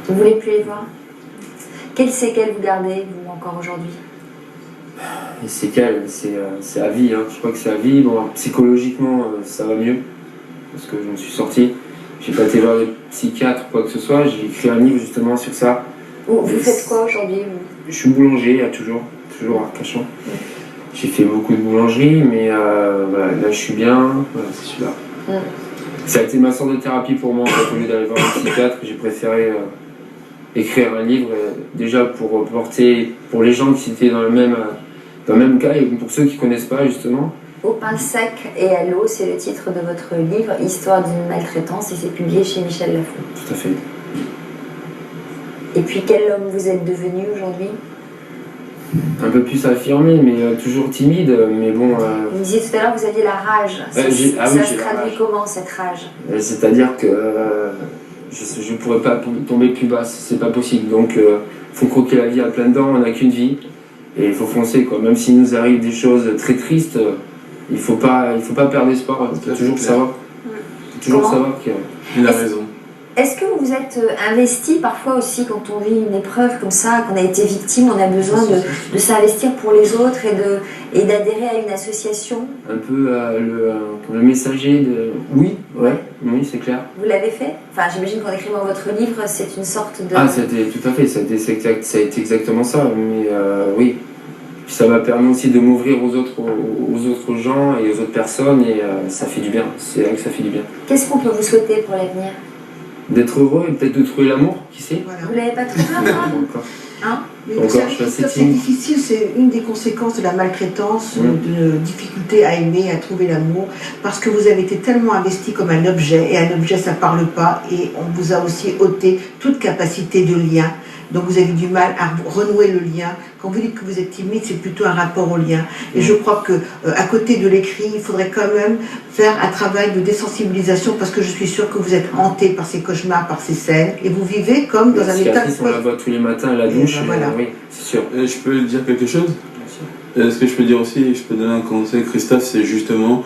Vous voulez plus les voir? Quelles séquelles vous gardez, vous, encore aujourd'hui? Les séquelles, c'est à vie, hein. Je crois que c'est à vie. Bon, psychologiquement, ça va mieux, parce que je me suis sorti. J'ai pas été voir des psychiatres, quoi que ce soit. J'ai écrit un livre justement sur ça. Vous faites quoi aujourd'hui? Je suis boulanger, toujours à Arcachon. J'ai fait beaucoup de boulangerie, mais voilà, là je suis bien, voilà, c'est celui-là. Ça a été ma sorte de thérapie pour moi. En fait, au lieu d'aller voir un psychiatre, j'ai préféré écrire un livre, déjà pour porter, pour les gens qui étaient dans le même cas, et pour ceux qui ne connaissent pas justement. Au pain sec et à l'eau, c'est le titre de votre livre, Histoire d'une maltraitance, et c'est publié chez Michel Lafon. Tout à fait. Et puis quel homme vous êtes devenu aujourd'hui? Un peu plus affirmé, mais toujours timide, mais bon... Vous me disiez tout à l'heure que vous aviez la rage. Ça se traduit comment, cette rage? C'est-à-dire que je ne pourrais pas tomber plus bas, c'est pas possible. Donc faut croquer la vie à pleines dents, on n'a qu'une vie, et il faut foncer, quoi. Même s'il nous arrive des choses très tristes, il faut pas perdre espoir, il faut toujours savoir. Savoir qu'il a raison. Est-ce que vous vous êtes investi parfois aussi quand on vit une épreuve comme ça, qu'on a été victime, on a besoin de s'investir pour les autres et d'adhérer à une association? Un peu le messager de... Oui, c'est clair. Vous l'avez fait? Enfin, j'imagine qu'en écrivant votre livre, c'est une sorte de... Ah, tout à fait, ça a été exactement ça, mais oui. Puis ça m'a permis aussi de m'ouvrir aux autres gens et aux autres personnes, et ça fait du bien, c'est vrai que ça fait du bien. Qu'est-ce qu'on peut vous souhaiter pour l'avenir? D'être heureux et peut-être de trouver l'amour, qui sait. Voilà. Vous l'avez pas trouvé encore? Hein? Mais encore, je suis assez c'est difficile, c'est une des conséquences de la maltraitance, de difficulté à aimer, à trouver l'amour, parce que vous avez été tellement investi comme un objet, et un objet ça parle pas, et on vous a aussi ôté toute capacité de lien. Donc vous avez du mal à renouer le lien. Quand vous dites que vous êtes timide, c'est plutôt un rapport au lien. Et je crois que à côté de l'écrit, il faudrait quand même faire un travail de désensibilisation, parce que je suis sûre que vous êtes hanté par ces cauchemars, par ces scènes, et vous vivez comme dans un état... On la voit tous les matins à la douche, voilà. Oui, c'est sûr. Je peux dire quelque chose? Ce que je peux dire aussi, je peux donner un conseil, Christophe, c'est justement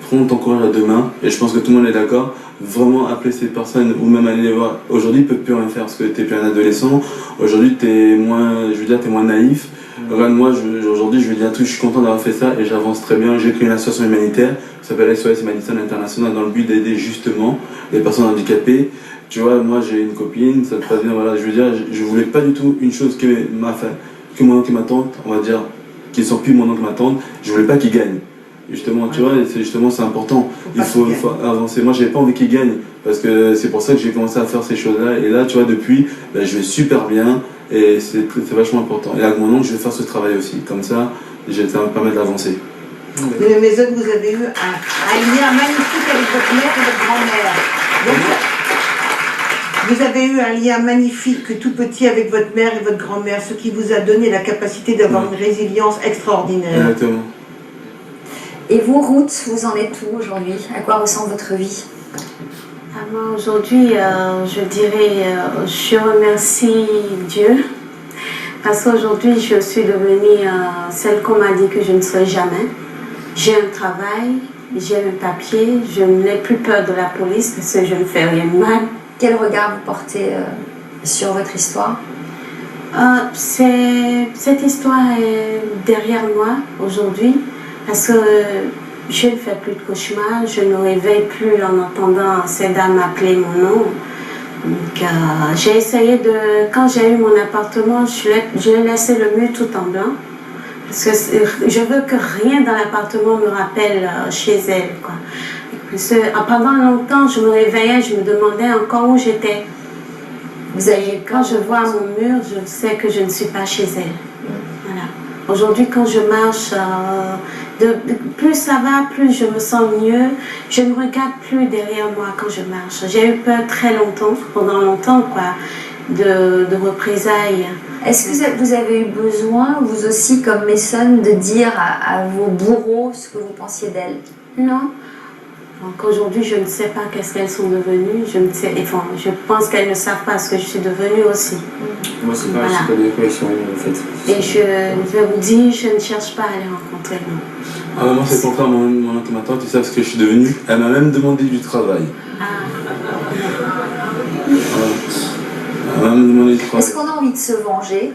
prendre ton courage à deux mains, et je pense que tout le monde est d'accord, vraiment appeler ces personnes ou même aller les voir. Aujourd'hui, ils ne peuvent plus rien faire parce que tu n'es plus un adolescent. Aujourd'hui, tu es moins, t'es moins naïf. Regarde, moi, aujourd'hui, je veux dire tout, je suis content d'avoir fait ça et j'avance très bien. J'ai créé une association humanitaire qui s'appelle SOS Madison International dans le but d'aider justement les personnes handicapées. Tu vois, moi, j'ai une copine, ça te passe bien, voilà, je veux dire, je voulais pas du tout une chose que mon oncle et ma tante, on va dire, qui ne sont plus mon oncle et ma tante, je voulais pas qu'ils gagnent. Justement, tu vois, c'est important. Il faut avancer. Moi, j'avais pas envie qu'ils gagnent parce que c'est pour ça que j'ai commencé à faire ces choses-là. Et là, tu vois, depuis, je vais super bien et c'est vachement important. Et avec mon oncle, je vais faire ce travail aussi. Comme ça, ça va me permettre d'avancer. Dans la maison, vous avez eu un lien magnifique avec votre mère et votre grand-mère. Vous avez eu un lien magnifique tout petit avec votre mère et votre grand-mère, ce qui vous a donné la capacité d'avoir une résilience extraordinaire. Exactement. Et vos routes, vous en êtes où aujourd'hui? À quoi ressemble votre vie? Moi, aujourd'hui, je dirais, je remercie Dieu parce qu'aujourd'hui, je suis devenue celle qu'on m'a dit que je ne serais jamais. J'ai un travail, j'ai un papier, je n'ai plus peur de la police parce que je ne fais rien de mal. Quel regard vous portez sur votre histoire? Cette histoire est derrière moi aujourd'hui. Parce que je ne fais plus de cauchemars, je ne réveille plus en entendant ces dames appeler mon nom. Donc, j'ai essayé quand j'ai eu mon appartement, j'ai laissé le mur tout en blanc. Parce que je veux que rien dans l'appartement me rappelle chez elle, quoi. Parce que, pendant longtemps, je me réveillais, je me demandais encore où j'étais. Quand je vois mon mur, je sais que je ne suis pas chez elle. Voilà. Aujourd'hui, quand je marche, plus ça va, plus je me sens mieux. Je ne regarde plus derrière moi quand je marche. J'ai eu peur très longtemps, pendant longtemps, quoi, de représailles. Est-ce que vous avez eu besoin, vous aussi, comme Mason, de dire à vos bourreaux ce que vous pensiez d'elles? Non. Donc aujourd'hui, je ne sais pas qu'est-ce qu'elles sont devenues. Je pense qu'elles ne savent pas ce que je suis devenue aussi. Moi, c'est pas des réflexions, en fait. Et je vais vous dire, je ne cherche pas à les rencontrer, non. Moi, c'est le contraire. Mon oncle et ma tante, ils savent ce que je suis devenue. Elle m'a même demandé du travail. crois. Est-ce qu'on a envie de se venger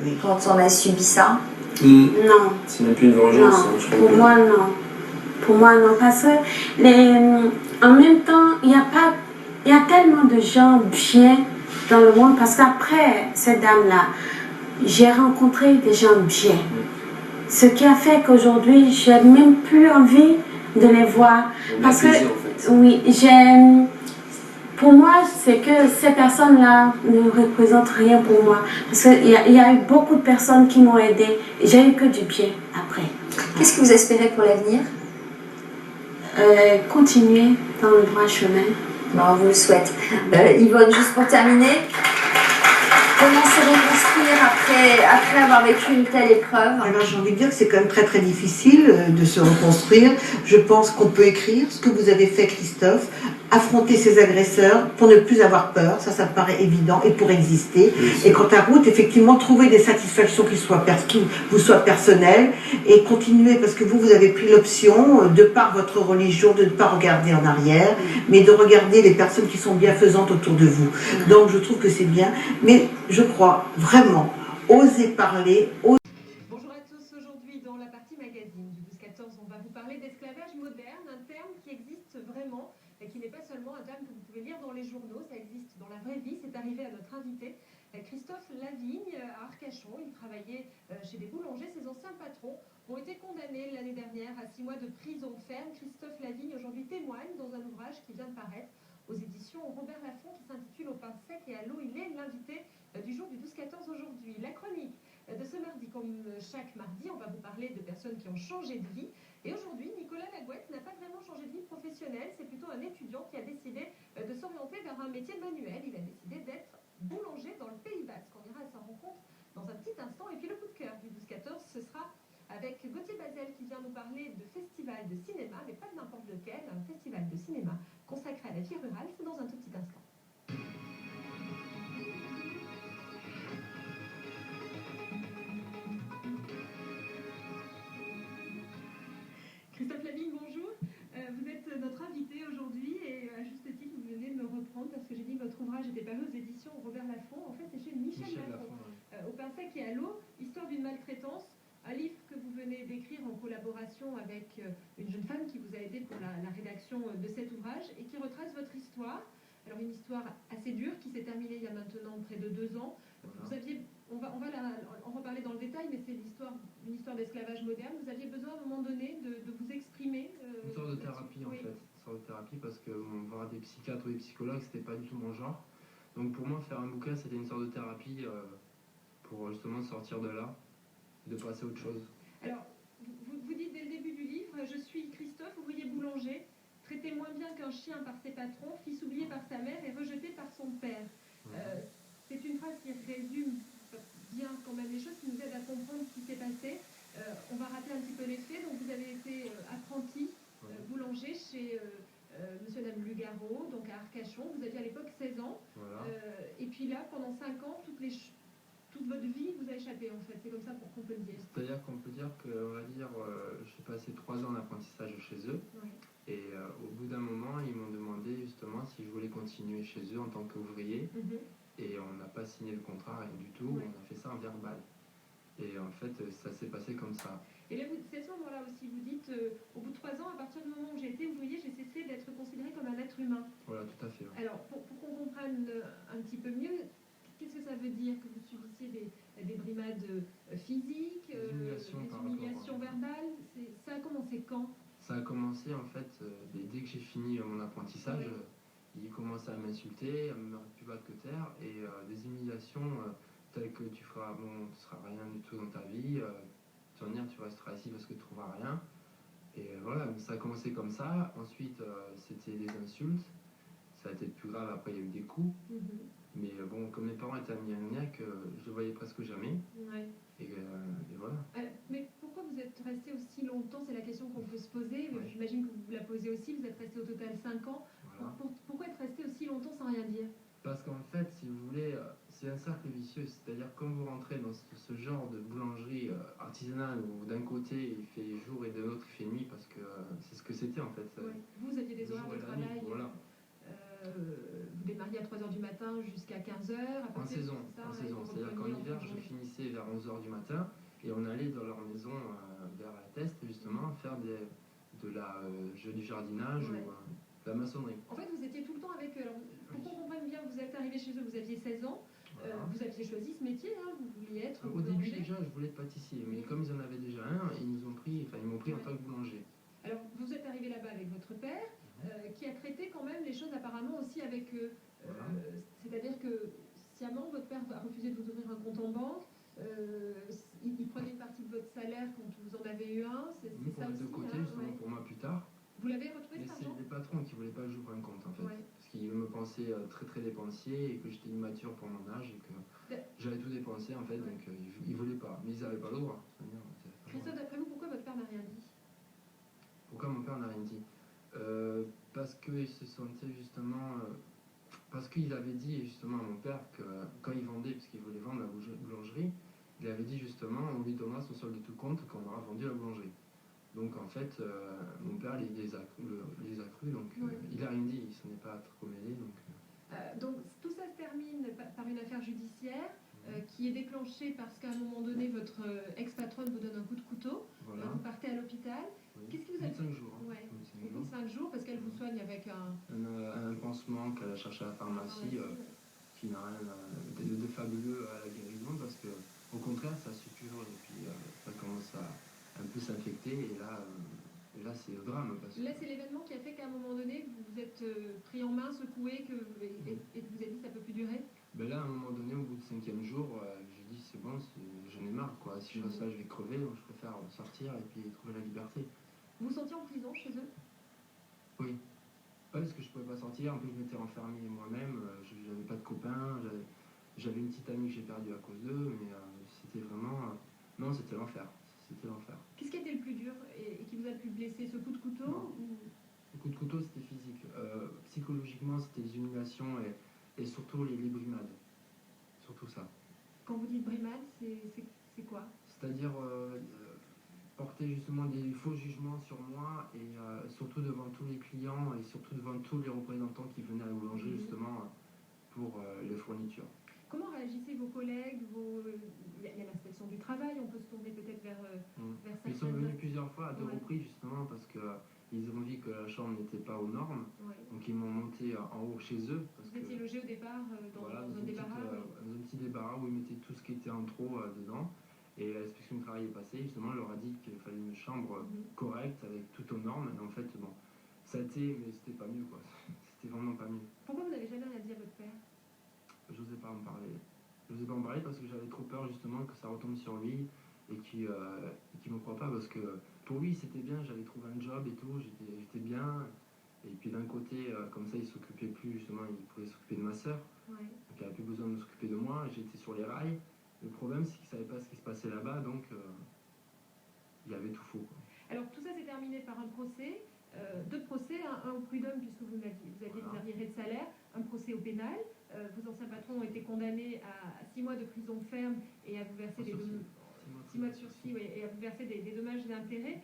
Oui. quand on a subi ça? Non. C'est même plus une vengeance. Non, hein, je crois pour que- moi non. Pour moi non, parce que en même temps, il y a tellement de gens bien dans le monde, parce qu'après cette dame-là, j'ai rencontré des gens bien. Ce qui a fait qu'aujourd'hui, j'ai même plus envie de les voir. On Parce que, apaisé, en fait. oui, pour moi, c'est que ces personnes-là ne représentent rien pour moi. Parce qu'il y a eu beaucoup de personnes qui m'ont aidée. J'ai eu que du bien après. Qu'est-ce que vous espérez pour l'avenir? Continuer dans le droit chemin. Bon, on vous le souhaite. Yvonne, juste pour terminer, comment se reconstruire après avoir vécu une telle épreuve? Alors j'ai envie de dire que c'est quand même très très difficile de se reconstruire. Je pense qu'on peut écrire ce que vous avez fait, Christophe, affronter ses agresseurs pour ne plus avoir peur, ça me paraît évident, et pour exister. Et quant à route, effectivement, trouver des satisfactions qui vous soient personnelles et continuer, parce que vous avez pris l'option, de par votre religion, de ne pas regarder en arrière, mais de regarder les personnes qui sont bienfaisantes autour de vous. Donc je trouve que c'est bien, mais je crois vraiment, oser parler, Bonjour à tous, aujourd'hui dans la partie magazine du 12-14, on va vous parler d'esclavage moderne, un terme qui existe vraiment et qui n'est pas seulement un terme que vous pouvez lire dans les journaux, ça existe dans la vraie vie. C'est arrivé à notre invité Christophe Lavigne à Arcachon. Il travaillait chez des boulangers. Ses anciens patrons ont été condamnés l'année dernière à 6 mois de prison ferme. Christophe Lavigne aujourd'hui témoigne dans un ouvrage qui vient de paraître aux éditions Robert Laffont qui s'intitule Au pain sec et à l'eau. Il est l'invité du jour du 12-14 aujourd'hui. La chronique de ce mardi, comme chaque mardi, on va vous parler de personnes qui ont changé de vie. Et aujourd'hui, Nicolas Lagouette n'a pas vraiment changé de vie professionnelle, c'est plutôt un étudiant qui a décidé de s'orienter vers un métier manuel. Il a décidé d'être boulanger dans le Pays Basque. On ira à sa rencontre dans un petit instant. Et puis le coup de cœur du 12-14, ce sera avec Gauthier Bazel qui vient nous parler de festival de cinéma, mais pas de n'importe lequel, un festival de cinéma consacré à la vie rurale. C'est dans un tout petit instant. Christophe Lavigne, bonjour. Vous êtes notre invité aujourd'hui et à juste titre, vous venez de me reprendre parce que j'ai dit que votre ouvrage était paru aux éditions Robert Laffont. En fait, c'est chez Michel Laffont. Au pain sec et à l'eau, histoire d'une maltraitance. Un livre que vous venez d'écrire en collaboration avec une jeune femme qui vous a aidé pour la rédaction de cet ouvrage et qui retrace votre histoire. Alors une histoire assez dure qui s'est terminée il y a maintenant près de 2 ans. Vous aviez, on va en reparler dans le détail, mais c'est une histoire d'esclavage moderne. Vous aviez besoin à un moment donné de vous exprimer. Une sorte de thérapie en fait. Une sorte de thérapie parce que voir des psychiatres ou des psychologues, c'était pas du tout mon genre. Donc pour moi, faire un bouquin, c'était une sorte de thérapie pour justement sortir de là, de passer à autre chose. Alors, vous dites dès le début du livre, je suis Christophe, ouvrier boulanger, traité moins bien qu'un chien par ses patrons, fils oublié par sa mère et rejeté par son père. C'est une phrase qui résume bien quand même les choses, qui nous aide à comprendre ce qui s'est passé. On va rappeler un petit peu les faits. Donc vous avez été apprenti boulanger chez Monsieur Dame Lugaro, donc à Arcachon. Vous aviez à l'époque 16 ans. Voilà. Et puis là, pendant 5 ans, toute votre vie vous a échappé en fait. C'est comme ça qu'on peut le dire. C'est-à-dire qu'on peut dire que, on va dire, j'ai passé 3 ans d'apprentissage chez eux. Oui. Et au bout d'un moment, ils m'ont demandé justement si je voulais continuer chez eux en tant qu'ouvrier. Et on n'a pas signé le contrat, rien du tout. Ouais. On a fait ça en verbal. Et en fait, ça s'est passé comme ça. Et là, c'est à ce moment-là aussi, vous dites, au bout de 3 ans, à partir du moment où j'ai été ouvrier, j'ai cessé d'être considéré comme un être humain. Voilà, tout à fait. Ouais. Alors, pour qu'on comprenne un petit peu mieux, qu'est-ce que ça veut dire que vous subissiez des brimades physiques, Des humiliations verbales? Ça a commencé quand? Ça a commencé en fait, dès que j'ai fini mon apprentissage, ils commençaient à m'insulter, à me mettre plus bas que terre, et des humiliations telles que tu seras rien du tout dans ta vie, tu vas venir, tu resteras ici parce que tu ne trouveras rien. Et voilà, ça a commencé comme ça. Ensuite, c'était des insultes. Ça a été plus grave, après il y a eu des coups. Mais bon, comme mes parents étaient amnésiaques, je les voyais presque jamais. Ouais. Et voilà. Mais pourquoi vous êtes resté aussi longtemps? C'est la question qu'on peut se poser. J'imagine que vous vous la posez aussi. Vous êtes resté au total 5 ans. Voilà. Pourquoi être resté aussi longtemps sans rien dire? Parce qu'en fait, si vous voulez, c'est un cercle vicieux. C'est-à-dire quand vous rentrez dans ce genre de boulangerie artisanale où d'un côté il fait jour et de l'autre il fait nuit, parce que c'est ce que c'était en fait. Vous aviez des Le horaires jour de et la nuit, travail voilà. Vous démarriez à 3h du matin jusqu'à 15h. En saison, c'est-à-dire qu'en hiver, je finissais vers 11h du matin et on allait dans leur maison vers la Teste, justement, faire du jardinage ou de la maçonnerie. En fait, vous étiez tout le temps avec eux. Alors, pour qu'on comprenne bien, vous êtes arrivé chez eux, vous aviez 16 ans. Voilà. Vous aviez choisi ce métier, hein, vous vouliez être Au début, boulanger. déjà, je voulais être pâtissier, mais comme ils en avaient déjà un, ils m'ont pris en tant que boulanger. Alors, vous êtes arrivé là-bas avec votre père, qui a traité quand même les choses apparemment aussi avec eux. Voilà. C'est-à-dire que sciemment, votre père a refusé de vous ouvrir un compte en banque. Il prenait une partie de votre salaire quand vous en avez eu un. C'est Pour ça mettre aussi, de côté, hein, justement, ouais. pour moi plus tard. Vous l'avez retrouvé Mais cet c'est argent? les patrons qui ne voulaient pas que j'ouvre un compte, en fait. Ouais. Parce qu'ils me pensaient très très dépensier et que j'étais immature pour mon âge et que j'avais tout dépensé, en fait, Ouais. donc ils ne voulaient pas. Mais ils n'avaient pas le droit. Christophe, d'après vous, pourquoi votre père n'a rien dit? Pourquoi mon père n'a rien dit Parce qu'il se sentait justement... parce qu'il avait dit justement à mon père que quand il vendait, parce qu'il voulait vendre la boulangerie, il avait dit justement on lui donnera son solde de tout compte quand on aura vendu la boulangerie. Donc en fait, mon père les a cru, donc Ouais. il a rien dit, il s'en est pas trop mêlé. Donc tout ça se termine par une affaire judiciaire qui est déclenchée parce qu'à un moment donné, votre ex-patronne vous donne un coup de couteau. Voilà. Vous partez à l'hôpital. Oui. Qu'est-ce qui vous a... 5 jours. Hein. Ouais. Au Au bout de 5 jours, parce qu'elle vous soigne avec un pansement qu'elle a cherché à la pharmacie qui n'a rien de fabuleux à la guérison parce que au contraire ça suppure et puis ça commence à un peu s'infecter et là c'est le drame. Parce que... Là, c'est l'événement qui a fait qu'à un moment donné, vous vous êtes pris en main, secoué, et que vous avez dit ça peut plus durer. Ben là, à un moment donné, au bout du 5e jour, j'ai dit c'est bon, j'en ai marre quoi. Si je reste là, je vais crever, donc je préfère sortir et puis trouver la liberté. Vous vous sentiez en prison chez eux? Oui. Ouais, parce que je pouvais pas sortir, en plus je m'étais renfermé moi-même, j'avais pas de copains, j'avais une petite amie que j'ai perdue à cause d'eux, mais c'était vraiment... non, c'était l'enfer. C'était l'enfer. Qu'est-ce qui a été le plus dur et qui vous a le plus blessé? Ce coup de couteau ou... Le coup de couteau, c'était physique. Psychologiquement, c'était les humiliations et surtout les brimades. Surtout ça. Quand vous dites brimade, c'est quoi? C'est-à-dire porter justement des faux jugements sur moi et surtout devant tous les clients et surtout devant tous les représentants qui venaient à la boulangerie justement pour les fournitures. Comment réagissaient vos collègues? Il y a l'inspection du travail, on peut se tourner peut-être vers Ils sont certaines... venus plusieurs fois à deux Ouais. reprises justement parce que ils ont vu que la chambre n'était pas aux normes, Ouais. donc ils m'ont monté en haut chez eux. Parce Vous étiez que, logé au départ dans voilà, un débarras, oui. dans un petit débarras où ils mettaient tout ce qui était en trop dedans. Et l'inspection du travail est passée, justement, elle leur a dit qu'il fallait une chambre correcte avec tout aux normes. Et en fait, bon, ça a été, mais c'était pas mieux quoi. C'était vraiment pas mieux. Pourquoi vous n'avez jamais rien dit à votre père? J'osais pas en parler. J'osais pas en parler parce que j'avais trop peur justement que ça retombe sur lui et qu'il me croit pas parce que pour lui c'était bien, j'avais trouvé un job et tout, j'étais bien. Et puis d'un côté, comme ça, il s'occupait plus, justement, il pouvait s'occuper de ma sœur. Ouais. Donc il n'avait plus besoin de s'occuper de moi, j'étais sur les rails. Le problème, c'est qu'il ne savait pas ce qui se passait là-bas, donc il y avait tout faux. Quoi. Alors tout ça s'est terminé par un procès, deux procès, un au prud'homme puisque vous aviez des arriérés de salaire, un procès au pénal. Vos anciens patrons ont été condamnés à 6 mois de prison ferme et à vous verser des... 6 mois de sursis, oui, et à vous verser des dommages et intérêts.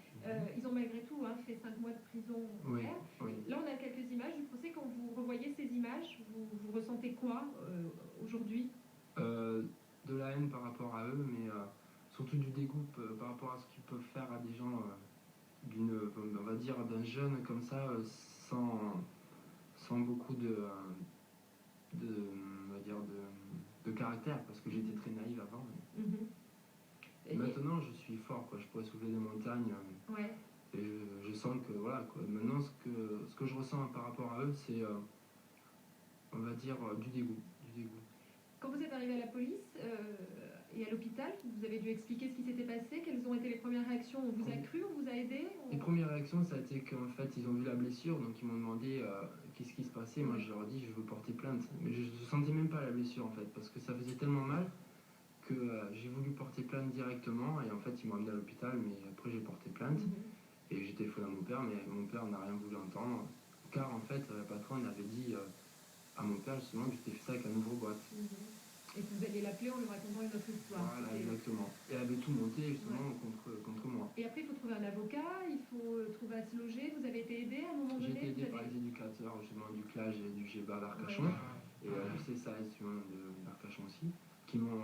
Ils ont malgré tout fait 5 mois de prison ferme. Oui. Là, on a quelques images du procès. Quand vous revoyez ces images, vous ressentez quoi aujourd'hui? De la haine par rapport à eux, mais surtout du dégoût par rapport à ce qu'ils peuvent faire à des gens on va dire, d'un jeune comme ça, sans beaucoup de caractère, parce que j'étais très naïve avant. Mais... Maintenant, je suis fort, quoi. Je pourrais soulever des montagnes. Ouais. Et je sens que, voilà, quoi. Maintenant, ce que je ressens par rapport à eux, c'est, on va dire, du dégoût. Quand vous êtes arrivé à la police et à l'hôpital, vous avez dû expliquer ce qui s'était passé. Quelles ont été les premières réactions? On vous a cru, on vous a aidé? Les premières réactions, ça a été qu'en fait, ils ont vu la blessure, donc ils m'ont demandé qu'est-ce qui se passait. Moi, je leur ai dit, je veux porter plainte. Mais je ne sentais même pas la blessure, en fait, parce que ça faisait tellement mal que j'ai voulu porter plainte directement. Et en fait, ils m'ont amené à l'hôpital, mais après, j'ai porté plainte. Et j'ai téléphoné à mon père, mais mon père n'a rien voulu entendre. Car, en fait, la patronne avait dit... à mon père justement que j'étais fait ça avec un ouvre-boîte. Et que vous alliez l'appeler en lui racontant une autre histoire. Voilà, exactement. Et elle avait tout monté justement contre moi. Et après, il faut trouver un avocat, il faut trouver à se loger. Vous avez été aidé à un moment J'ai donné? été aidé Vous par avez- les éducateurs justement du CLAGE et du GEBA d'Arcachon, et du CSAS d'Arcachon aussi, qui m'ont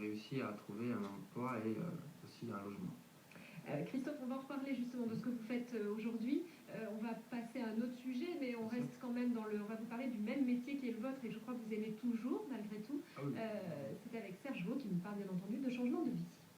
réussi à trouver un emploi et aussi un logement. Christophe, on va en reparler justement de ce que vous faites aujourd'hui. On va passer à un autre sujet, mais on reste quand même on va vous parler du même métier qui est le vôtre et je crois que vous aimez toujours, malgré tout. Ah oui. C'est avec Serge Vaux qui nous parle bien entendu